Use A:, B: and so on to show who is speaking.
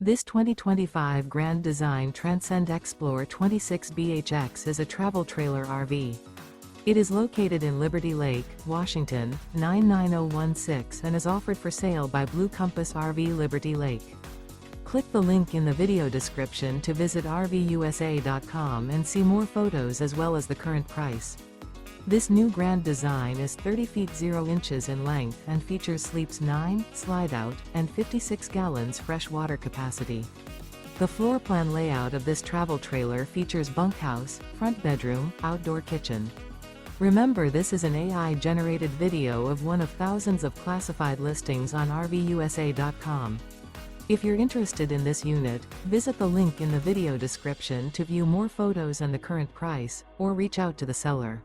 A: This 2025 Grand Design Transcend Xplor 26BHX is a travel trailer RV. It is located in Liberty Lake, Washington, 99016 and is offered for sale by Blue Compass RV Liberty Lake. Click the link in the video description to visit RVUSA.com and see more photos as well as the current price. This new Grand Design is 30 feet 0 inches in length and features sleeps 9, Slideout, and 56 gallons fresh water capacity. The floor plan layout of this travel trailer features bunkhouse, front bedroom, outdoor kitchen. Remember, this is an AI-generated video of one of thousands of classified listings on RVUSA.com. If you're interested in this unit, visit the link in the video description to view more photos and the current price, or reach out to the seller.